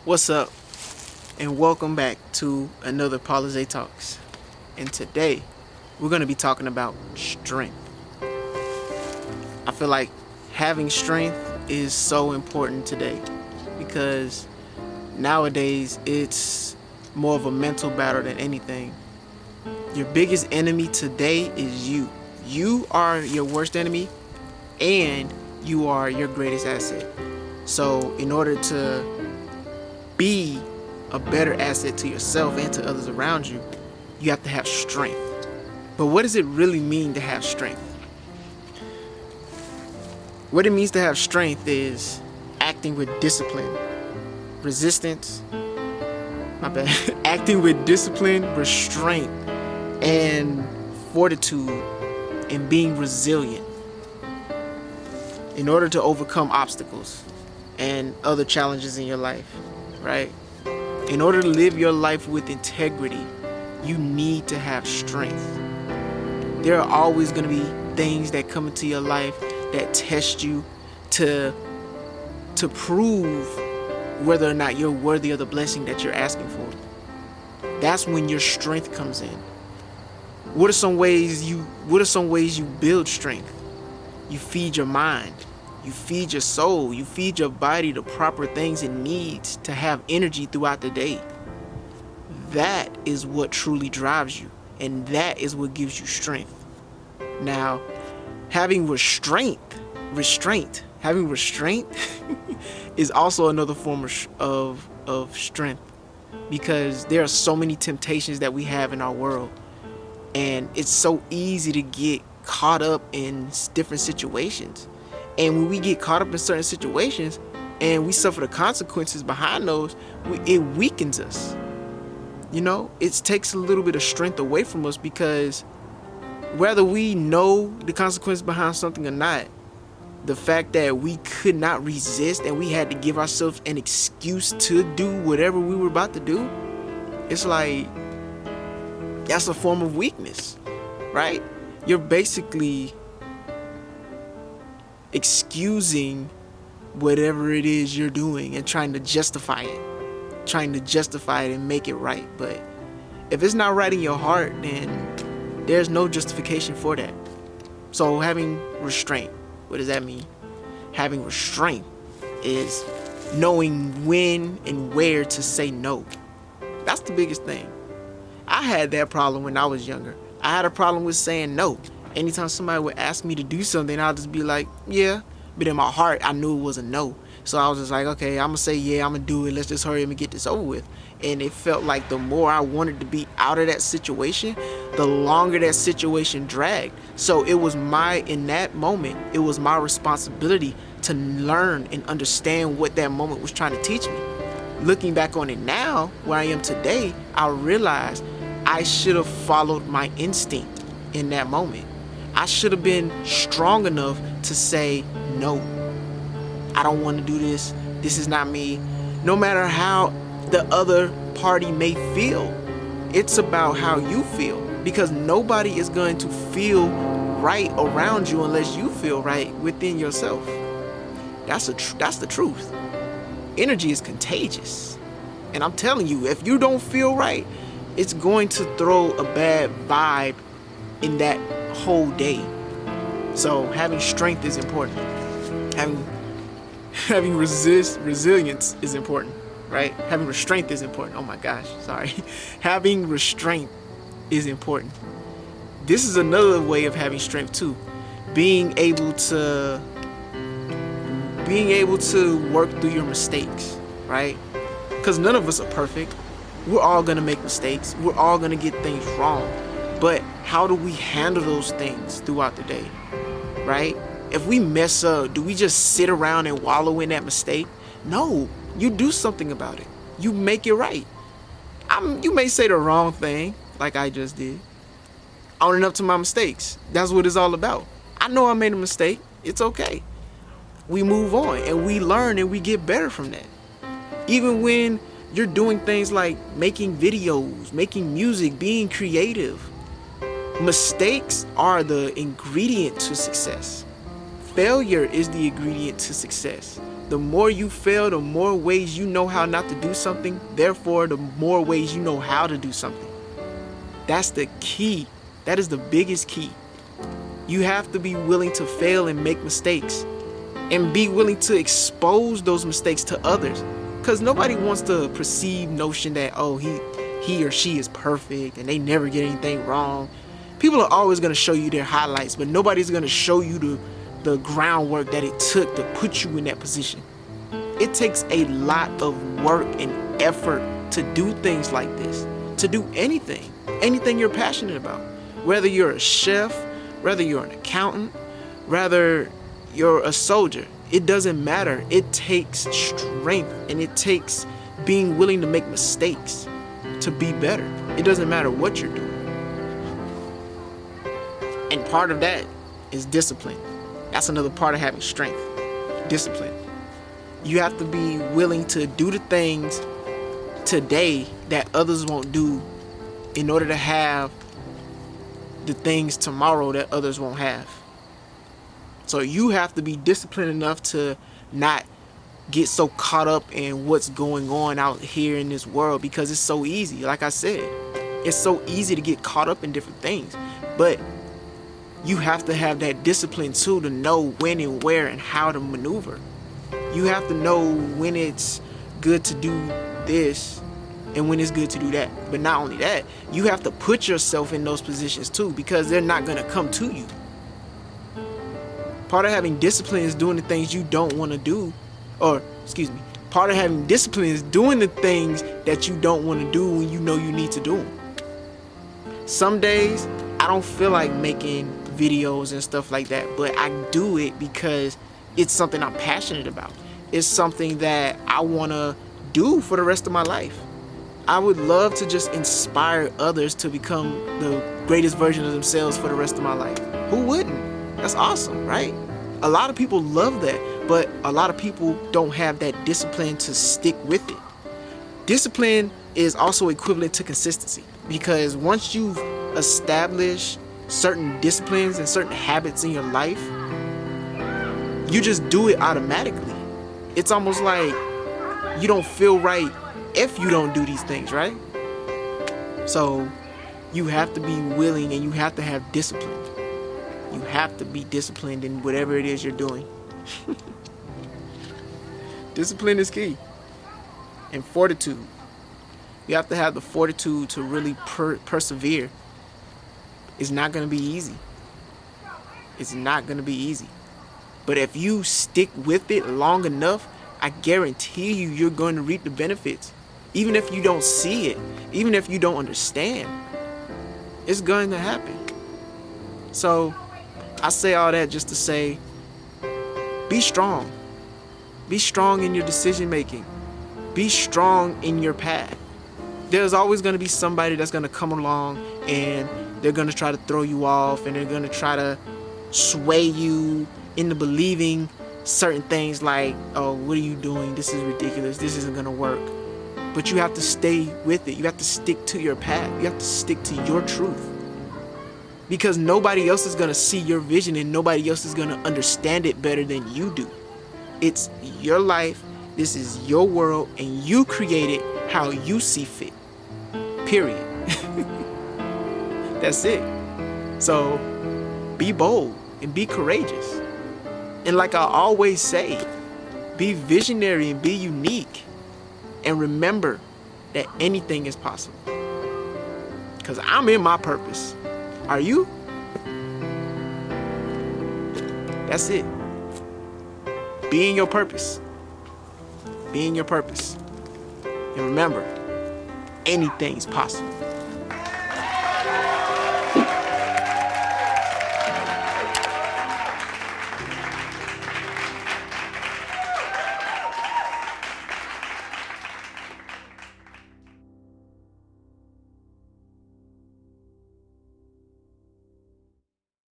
What's up? And welcome back to another Paulizè Talks. And today we're going to be talking about strength. I feel like having strength is so important today because nowadays it's more of a mental battle than anything. Your biggest enemy today is you. You are your worst enemy and you are your greatest asset. So in order to be a better asset to yourself and to others around you, you have to have strength. But what does it really mean to have strength? What it means to have strength is acting with discipline, acting with discipline, restraint, and fortitude, and being resilient in order to overcome obstacles and other challenges in your life, right? In order to live your life with integrity, you need to have strength. There are always going to be things that come into your life that test you to prove whether or not you're worthy of the blessing that you're asking for. That's when your strength comes in. What are some ways you build strength? You feed your mind. You feed your soul. You feed your body the proper things it needs to have energy throughout the day. That is what truly drives you. And that is what gives you strength. Now, having restraint is also another form of strength, because there are so many temptations that we have in our world. And it's so easy to get caught up in different situations. And when we get caught up in certain situations and we suffer the consequences behind those, it weakens us. You know, it takes a little bit of strength away from us, because whether we know the consequences behind something or not, the fact that we could not resist and we had to give ourselves an excuse to do whatever we were about to do, it's like, that's a form of weakness, right? You're basically excusing whatever it is you're doing and trying to justify it and make it right. But if it's not right in your heart, then there's no justification for that. So having restraint, what does that mean? Having restraint is knowing when and where to say no. That's the biggest thing. I had that problem when I was younger. I had a problem with saying no. Anytime somebody would ask me to do something, I'll just be like, yeah. But in my heart, I knew it was a no. So I was just like, okay, I'm going to say, yeah, I'm going to do it. Let's just hurry up and get this over with. And it felt like the more I wanted to be out of that situation, the longer that situation dragged. So in that moment, it was my responsibility to learn and understand what that moment was trying to teach me. Looking back on it now, where I am today, I realized I should have followed my instinct in that moment. I should have been strong enough to say, no, I don't want to do this. This is not me. No matter how the other party may feel, it's about how you feel, because nobody is going to feel right around you unless you feel right within yourself. That's the truth. Energy is contagious. And I'm telling you, if you don't feel right, it's going to throw a bad vibe in that whole day. So having strength is important. Having resilience is important, right? Having restraint is important. Oh my gosh, sorry. Having restraint is important. This is another way of having strength too. Being able to work through your mistakes, right? Because none of us are perfect. We're all going to make mistakes. We're all going to get things wrong. But how do we handle those things throughout the day, right? If we mess up, do we just sit around and wallow in that mistake? No, you do something about it. You make it right. You may say the wrong thing, like I just did. Owning up to my mistakes. That's what it's all about. I know I made a mistake. It's okay. We move on and we learn and we get better from that. Even when you're doing things like making videos, making music, being creative, mistakes are the ingredient to success. Failure is the ingredient to success. The more you fail, the more ways you know how not to do something. Therefore, the more ways you know how to do something. That's the key. That is the biggest key. You have to be willing to fail and make mistakes, and be willing to expose those mistakes to others. Because nobody wants the perceived notion that, oh, he or she is perfect and they never get anything wrong. People are always going to show you their highlights, but nobody's going to show you the groundwork that it took to put you in that position. It takes a lot of work and effort to do things like this, to do anything you're passionate about. Whether you're a chef, whether you're an accountant, whether you're a soldier, it doesn't matter. It takes strength, and it takes being willing to make mistakes to be better. It doesn't matter what you're doing. And part of that is discipline. That's another part of having strength. Discipline. You have to be willing to do the things today that others won't do in order to have the things tomorrow that others won't have. So you have to be disciplined enough to not get so caught up in what's going on out here in this world, because it's so easy. Like I said, it's so easy to get caught up in different things. But you have to have that discipline too, to know when and where and how to maneuver. You have to know when it's good to do this and when it's good to do that. But not only that, you have to put yourself in those positions too, because they're not going to come to you. Part of having discipline is doing the things you don't want to do. Part of having discipline is doing the things that you don't want to do when you know you need to do them. Some days I don't feel like making videos and stuff like that, but I do it because it's something I'm passionate about. It's something that I want to do for the rest of my life. I would love to just inspire others to become the greatest version of themselves for the rest of my life. Who wouldn't? That's awesome, right? A lot of people love that, but a lot of people don't have that discipline to stick with it. Discipline is also equivalent to consistency, because once you've established certain disciplines and certain habits in your life, you just do it automatically. It's almost like you don't feel right if you don't do these things, right? So you have to be willing, and you have to have discipline. You have to be disciplined in whatever it is you're doing. Discipline is key. And fortitude. You have to have the fortitude to really persevere. It's not going to be easy. It's not going to be easy. But if you stick with it long enough, I guarantee you're going to reap the benefits. Even if you don't see it, even if you don't understand, it's going to happen. So I say all that just to say, be strong. Be strong in your decision making. Be strong in your path. There's always going to be somebody that's going to come along, and they're going to try to throw you off, and they're going to try to sway you into believing certain things like, oh, what are you doing? This is ridiculous. This isn't going to work. But you have to stay with it. You have to stick to your path. You have to stick to your truth. Because nobody else is going to see your vision, and nobody else is going to understand it better than you do. It's your life. This is your world, and you create it how you see fit. Period. That's it. So be bold and be courageous. And like I always say, be visionary and be unique. And remember that anything is possible. Because I'm in my purpose. Are you? That's it. Be in your purpose. Be in your purpose. And remember, anything's possible.